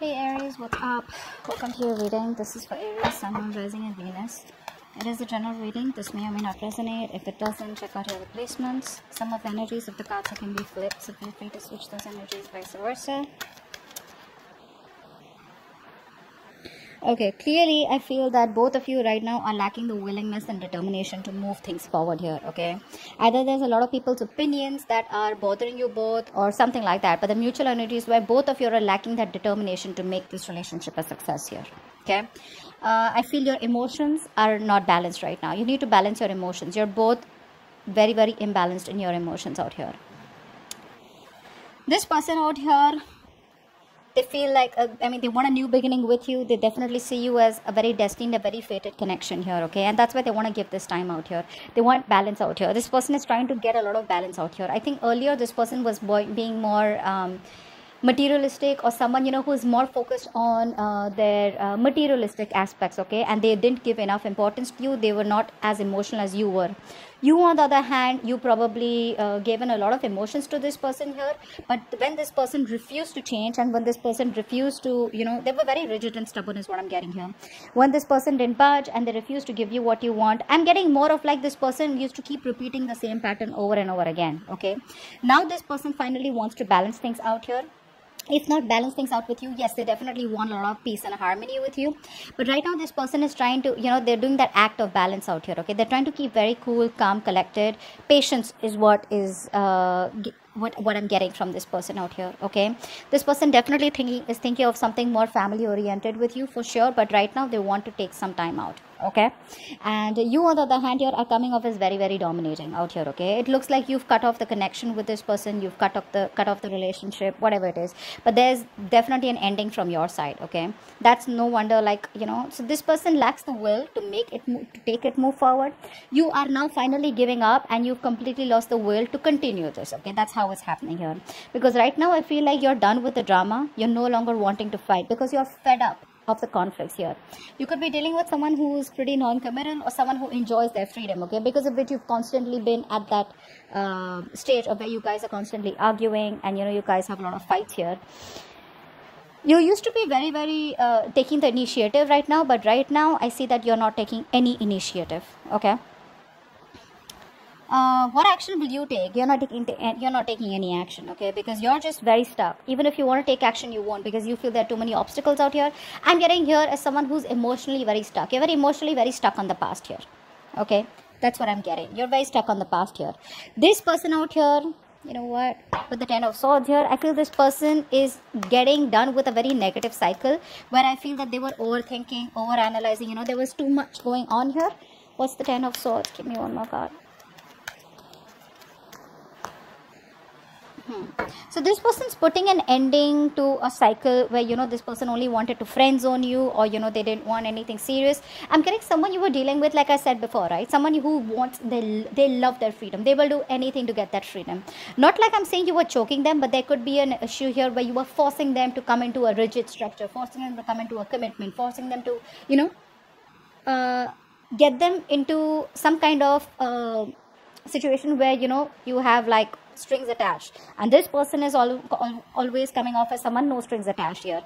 Hey Aries, what's up? Welcome to your reading. This is for Aries, Sun, Moon, Rising and Venus. It is a general reading. This may or may not resonate. If it doesn't, check out your replacements. Some of the energies of the cards can be flipped, so feel free to switch those energies, vice versa. Okay, clearly I feel that both of you right now are lacking the willingness and determination to move things forward here, okay? Either there's a lot of people's opinions that are bothering you both or something like that, but the mutual energy is where both of you are lacking that determination to make this relationship a success here, okay? I feel your emotions are not balanced right now. You need to balance your emotions. You're both very, very imbalanced in your emotions out here. This person out here, they feel like, they want a new beginning with you. They definitely see you as a very destined, a very fated connection here, okay? And that's why they want to give this time out here. They want balance out here. This person is trying to get a lot of balance out here. I think earlier this person was being more materialistic, or someone, who is more focused on their materialistic aspects, okay? And they didn't give enough importance to you. They were not as emotional as you were. You, on the other hand, you probably given a lot of emotions to this person here, but when this person refused to change, and when this person refused to, they were very rigid and stubborn is what I'm getting here. When this person didn't budge and they refused to give you what you want, I'm getting more of like this person used to keep repeating the same pattern over and over again, okay? Now this person finally wants to balance things out here. If not balance things out with you, yes, they definitely want a lot of peace and harmony with you. But right now this person is trying to, they're doing that act of balance out here, okay? They're trying to keep very cool, calm, collected. Patience is what is what I'm getting from this person out here, okay? This person definitely is thinking of something more family oriented with you for sure, but right now they want to take some time out, okay? And you, on the other hand, here are coming off as very, very dominating out here, okay? It looks like you've cut off the connection with this person, you've cut off the relationship, whatever it is, but there's definitely an ending from your side, okay? That's no wonder, like, so this person lacks the will to take it move forward. You are now finally giving up, and you've completely lost the will to continue this, okay? That's how it's happening here, because right now I feel like you're done with the drama. You're no longer wanting to fight because you're fed up of the conflicts here. You could be dealing with someone who's pretty non-committal, or someone who enjoys their freedom, okay? Because of which you've constantly been at that stage of where you guys are constantly arguing, and you guys have a lot of fights here. You used to be very, very taking the initiative right now, but right now I see that you're not taking any initiative, okay? What action will you take? You're not taking any action, okay? Because you're just very stuck. Even if you want to take action, you won't, because you feel there are too many obstacles out here. I'm getting here as someone who's emotionally very stuck. You're very emotionally very stuck on the past here, okay? That's what I'm getting. You're very stuck on the past here. This person out here, you know what, with the Ten of Swords here, I feel this person is getting done with a very negative cycle, where I feel that they were overthinking, overanalyzing, there was too much going on here. What's the Ten of Swords? Give me one more card. So this person's putting an ending to a cycle where, this person only wanted to friend zone you, or, they didn't want anything serious. I'm getting someone you were dealing with, like I said before, right? Someone who wants, they love their freedom. They will do anything to get that freedom. Not like I'm saying you were choking them, but there could be an issue here where you were forcing them to come into a rigid structure, forcing them to come into a commitment, forcing them to, get them into some kind of situation where, you have like strings attached, and this person is always coming off as someone no strings attached here.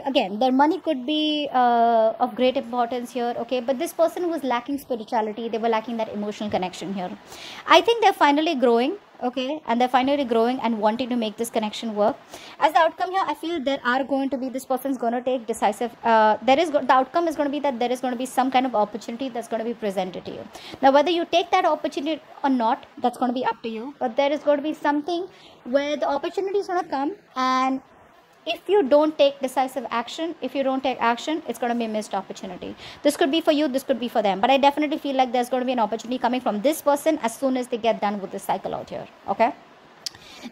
Again, their money could be of great importance here, okay? But this person was lacking spirituality. They were lacking that emotional connection here. I think they're finally growing, okay? And they're finally growing and wanting to make this connection work. As the outcome here, I feel there are going to be, this person's going to take decisive, the outcome is going to be that there is going to be some kind of opportunity that's going to be presented to you. Now, whether you take that opportunity or not, that's going to be up to you. But there is going to be something where the opportunity is going to come, and if you don't take decisive action, if you don't take action, it's going to be a missed opportunity. This could be for you, this could be for them. But I definitely feel like there's going to be an opportunity coming from this person as soon as they get done with this cycle out here, okay?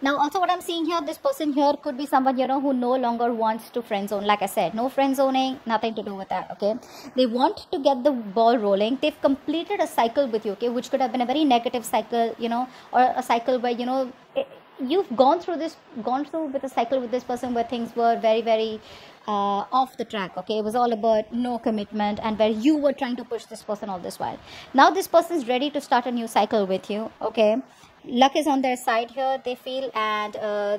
Now, also what I'm seeing here, this person here could be someone, who no longer wants to friend zone. Like I said, no friend zoning, nothing to do with that, okay? They want to get the ball rolling. They've completed a cycle with you, okay? Which could have been a very negative cycle, or a cycle where, you've gone through with a cycle with this person where things were very, very off the track, okay? It was all about no commitment, and where you were trying to push this person all this while. Now this person is ready to start a new cycle with you, okay? luck is on their side here, they feel, and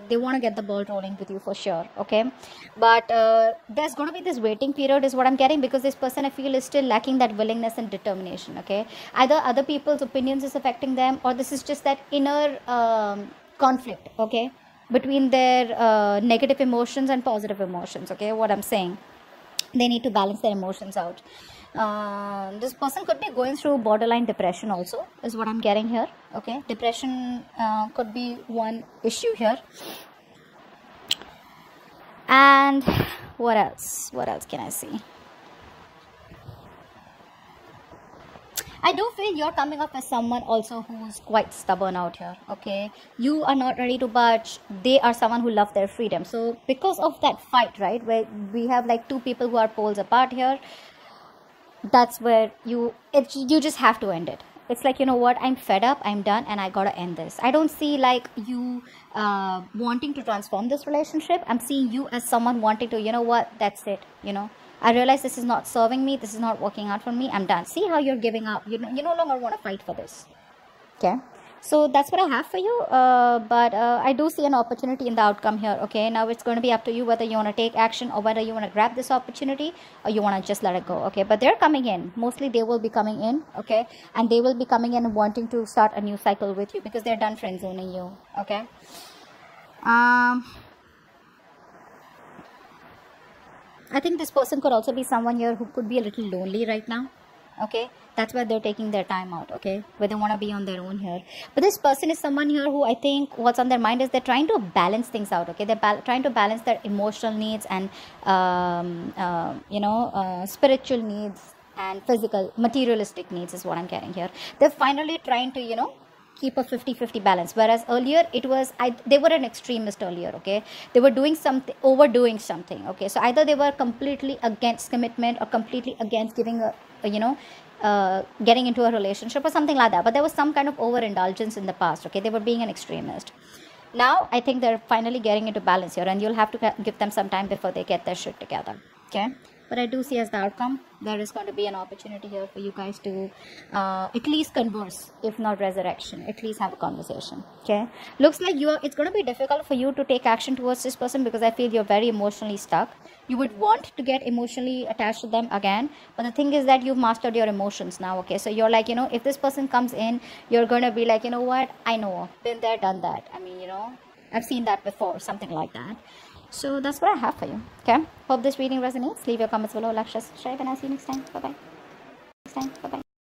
they want to get the ball rolling with you for sure. Okay, but there's going to be this waiting period is what I'm getting, because this person I feel is still lacking that willingness and determination. Okay, either other people's opinions is affecting them, or this is just that inner conflict, okay, between their negative emotions and positive emotions. Okay, what I'm saying, they need to balance their emotions out. This person could be going through borderline depression also, is what I'm getting here. Okay, depression could be one issue here. And what else can I see? I do feel you're coming up as someone also who's quite stubborn out here. Okay, you are not ready to budge. They are someone who love their freedom. So because of that fight, right, where we have like two people who are poles apart here, that's where you just have to end it. It's like, you know what, I'm fed up, I'm done, and I gotta end this. I don't see like you wanting to transform this relationship. I'm seeing you as someone wanting to, you know what, that's it, you know, I realize this is not serving me, this is not working out for me, I'm done. See how you're giving up. You no longer want to fight for this. Okay, so that's what I have for you. But I do see an opportunity in the outcome here. Okay, now it's going to be up to you whether you want to take action, or whether you want to grab this opportunity, or you want to just let it go. Okay, but they're coming in, mostly they will be coming in. Okay, and they will be coming in and wanting to start a new cycle with you, because they're done friend zoning you. Okay, I think this person could also be someone here who could be a little lonely right now. Okay, that's why they're taking their time out. Okay, where they want to be on their own here. But this person is someone here who I think what's on their mind is they're trying to balance things out. Okay, they're trying to balance their emotional needs and spiritual needs and physical materialistic needs is what I'm getting here. They're finally trying to, you know, keep a 50-50 balance, whereas earlier it was they were an extremist earlier. Okay, they were doing something, overdoing something. Okay, so either they were completely against commitment or completely against giving a getting into a relationship or something like that, but there was some kind of overindulgence in the past. Okay, they were being an extremist. Now I think they're finally getting into balance here, and you'll have to give them some time before they get their shit together. Okay, but I do see as the outcome there is going to be an opportunity here for you guys to at least converse, if not resurrection, at least have a conversation. Okay, looks like it's going to be difficult for you to take action towards this person, because I feel you're very emotionally stuck. You would want to get emotionally attached to them again, but the thing is that you've mastered your emotions now. Okay, so you're like, you know, if this person comes in, you're going to be like, you know what, I know, been there, done that. I mean, you know, I've seen that before, something like that. So that's what I have for you. Okay, hope this reading resonates. Leave your comments below, like, share, subscribe, and I'll see you next time. Bye bye.